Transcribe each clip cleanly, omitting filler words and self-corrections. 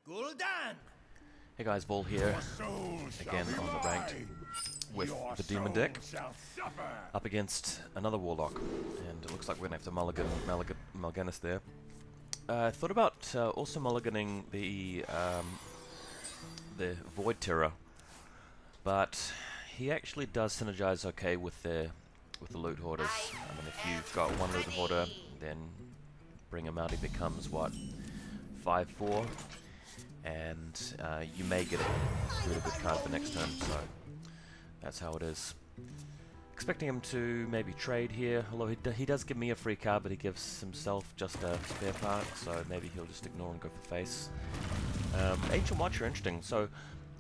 Hey guys, Vol here, again on the ranked with the Demon deck, up against another Warlock, and it looks like we're going to have to mulligan Mal'Ganis there. I thought about also mulliganing the Void Terror, but he actually does synergize okay with the loot hoarders. I mean, if you've got one loot hoarder, then bring him out, he becomes what, 5/4, and you may get a really good card for next turn. So that's how it is. Expecting him to maybe trade here, although he does give me a free card, but he gives himself just a spare part, so maybe he'll just ignore and go for face. Ancient Watcher, interesting. So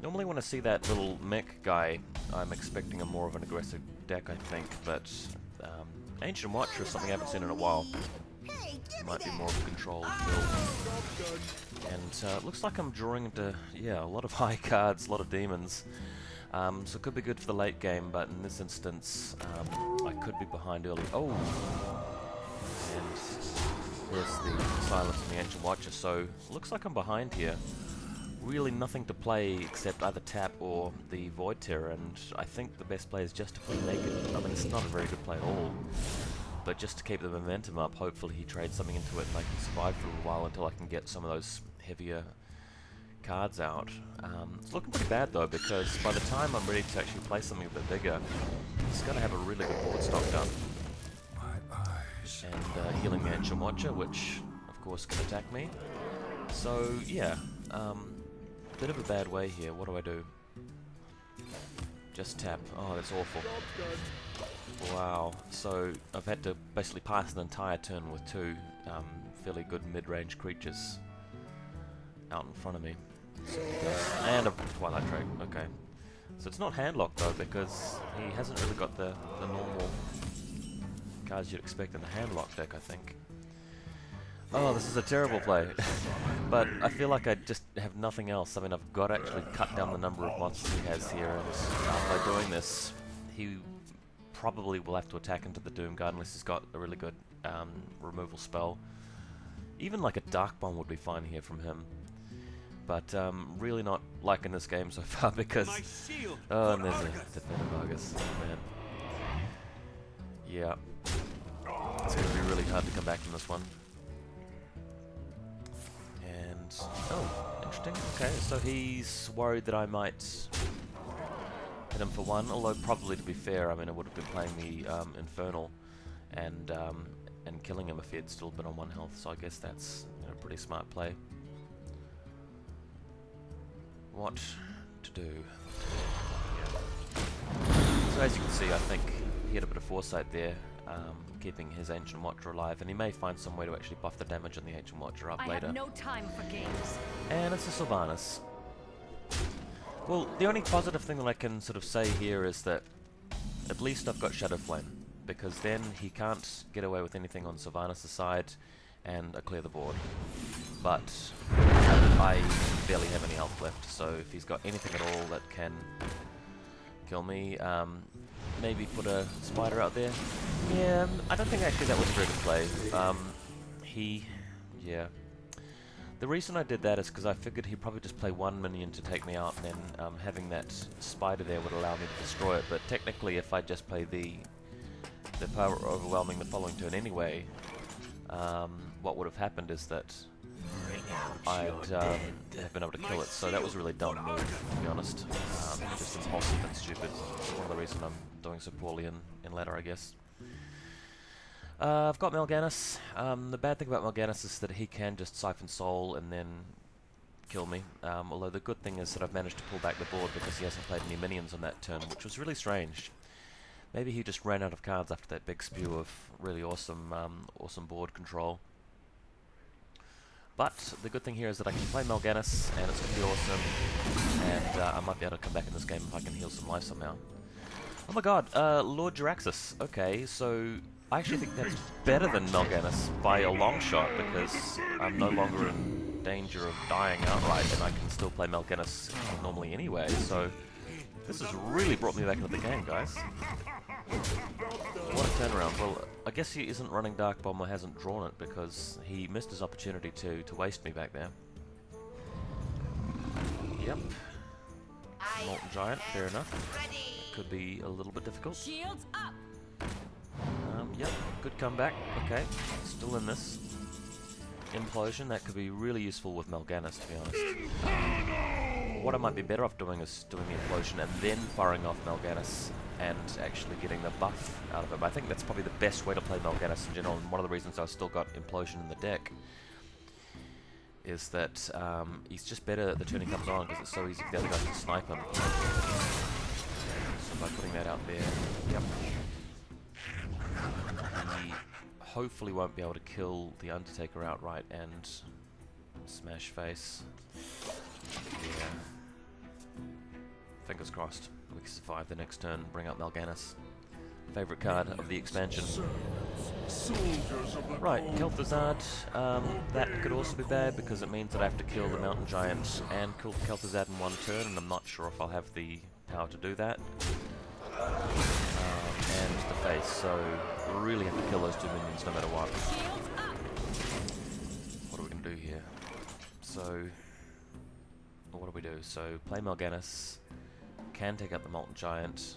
normally when I see that little mech guy, I'm expecting a more of an aggressive deck, I think, but Ancient Watcher is something I haven't seen in a while. Might be more of a controlled build. And it looks like I'm drawing into, yeah, a lot of high cards, a lot of demons. So it could be good for the late game, but in this instance, I could be behind early. Oh! And there's the silence from the Ancient Watcher, so looks like I'm behind here. Really nothing to play except either tap or the Void Terror, and I think the best play is just to play Naked. I mean, it's not a very good play at all, but just to keep the momentum up, hopefully he trades something into it and I can survive for a while until I can get some of those heavier cards out. It's looking pretty bad though, because by the time I'm ready to actually play something a bit bigger, he's going to have a really good board stock done. And healing the Ancient Watcher, which of course can attack me. So yeah, bit of a bad way here. What do I do? Just tap. Oh, that's awful. Wow. So I've had to basically pass an entire turn with two fairly good mid-range creatures out in front of me. So and a Twilight Drake. Okay. So it's not handlocked though, because he hasn't really got the normal cards you'd expect in a handlock deck, I think. Oh, this is a terrible play. But I feel like I just have nothing else. I mean, I've got to actually cut down the number of monsters he has here, and by doing this, he probably will have to attack into the Doom Guard unless he's got a really good removal spell. Even like a Dark Bomb would be fine here from him. But really not liking this game so far because... Oh, and there's a Defendermagus. Oh, man. Yeah. It's going to be really hard to come back from this one. And... Oh, interesting. Okay, so he's worried that I might hit him for one, although probably, to be fair, I mean, I would have been playing the Infernal and killing him if he had still been on 1 health, so I guess that's, you know, a pretty smart play. What to do? So as you can see, I think he had a bit of foresight there, keeping his Ancient Watcher alive, and he may find some way to actually buff the damage on the Ancient Watcher up later. I have no time for games. And it's a Sylvanas. Well, the only positive thing that I can sort of say here is that at least I've got Shadow Flame, because then he can't get away with anything on Sylvanas' side, and I clear the board. But I barely have any health left, so if he's got anything at all that can kill me, maybe put a spider out there. Yeah, I don't think actually that was a very good play. Yeah. The reason I did that is because I figured he'd probably just play one minion to take me out, and then having that spider there would allow me to destroy it. But technically, if I just play the power overwhelming the following turn anyway, what would have happened is that I'd have been able to kill it. So that was a really dumb move, to be honest. Just impulsive and stupid. One of the reasons I'm doing so poorly in ladder, I guess. I've got Mal'Ganis. The bad thing about Mal'Ganis is that he can just siphon soul and then kill me. Although the good thing is that I've managed to pull back the board because he hasn't played any minions on that turn, which was really strange. Maybe he just ran out of cards after that big spew of really awesome, awesome board control. But the good thing here is that I can play Mal'Ganis, and it's going to be awesome, and I might be able to come back in this game if I can heal some life somehow. Oh my god, Lord Jaraxxus. Okay, so I actually think that's better than Mal'Ganis by a long shot, because I'm no longer in danger of dying outright, and I can still play Mal'Ganis normally anyway, so this has really brought me back into the game, guys. What a turnaround. Well, I guess he isn't running Dark Bomb or hasn't drawn it because he missed his opportunity to waste me back there. Molten Giant, fair enough. Could be a little bit difficult. Shields up. Yep, good comeback. Okay, still in this. Implosion, that could be really useful with Mal'Ganis, to be honest. What I might be better off doing is doing the Implosion and then firing off Mal'Ganis and actually getting the buff out of him. I think that's probably the best way to play Mal'Ganis in general, and one of the reasons I've still got Implosion in the deck is that he's just better at the turn he comes on because it's so easy for the other guys to snipe him. So by putting that out there, yep. He hopefully won't be able to kill the Undertaker outright and smash face. Yeah. Fingers crossed we can survive the next turn and bring up Mal'Ganis. Favourite card of the expansion. Right, Kel'Thuzad. That could also be bad because it means that I have to kill the Mountain Giant and kill Kel'Thuzad in one turn, and I'm not sure if I'll have the power to do that. And the face, so we really have to kill those two minions no matter what. What are we going to do here? So, what do we do? So, play Mal'Ganis, can take out the Molten Giant,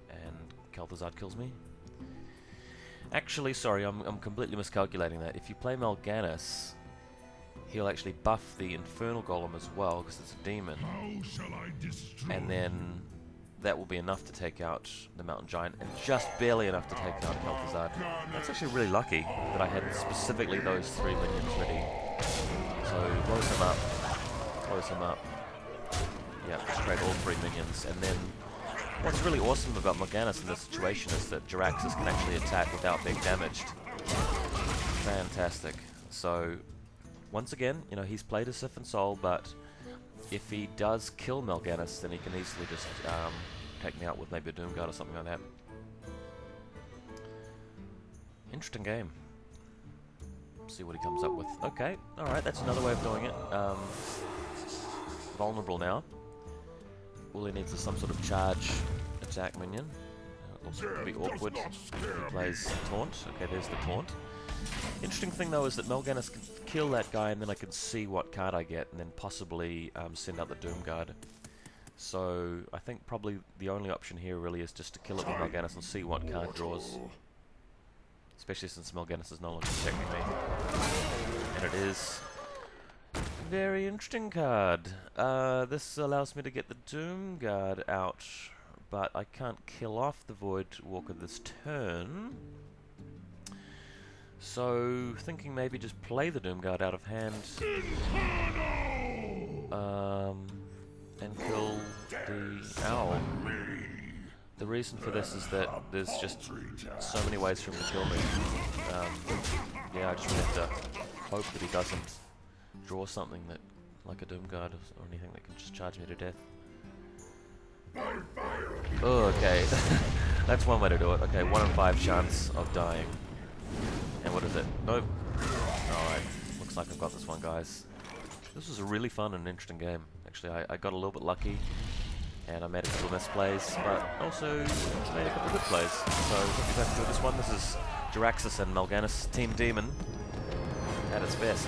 and Kel'Thuzad kills me. Actually, sorry, I'm completely miscalculating that. If you play Mal'Ganis, he'll actually buff the Infernal Golem as well, because it's a demon. And then that will be enough to take out the Mountain Giant, and just barely enough to take out Kel'Thuzad. That's actually really lucky that I had specifically those three minions ready. So, close him up. Close him up. Yeah, just trade all three minions, and then what's really awesome about Mal'Ganis in this situation is that Jaraxxus can actually attack without being damaged. Fantastic. So, once again, you know, he's played a Sif and Soul, but if he does kill Mal'Ganis, then he can easily just take me out with maybe a Doomguard or something like that. Interesting game. See what he comes up with. Okay, alright, that's another way of doing it. Vulnerable now. All he needs is some sort of charge attack minion. It looks like it could be awkward. He plays Taunt. Okay, there's the Taunt. Interesting thing though is that Mal'Ganis can kill that guy and then I can see what card I get and then possibly send out the Doomguard. So I think probably the only option here really is just to kill it with Mal'Ganis and see what card draws. Especially since Mal'Ganis is no longer protecting me. And it is a very interesting card. This allows me to get the Doomguard out, but I can't kill off the Void Walker this turn. So, thinking maybe just play the Doomguard out of hand, and kill the Owl. The reason for this is that there's just so many ways for him to kill me. Yeah, I just really have to hope that he doesn't draw something that, like a Doomguard or anything that can just charge me to death. Oh, okay. That's one way to do it. Okay, 1 in 5 chance of dying. And what is it? Nope. Alright, looks like I've got this one, guys. This was a really fun and interesting game. Actually, I got a little bit lucky, and I made a couple of misplays, but also made a couple of good plays. So, hope you guys enjoyed this one. This is Jaraxxus and Mal'Ganis Team Demon at its best.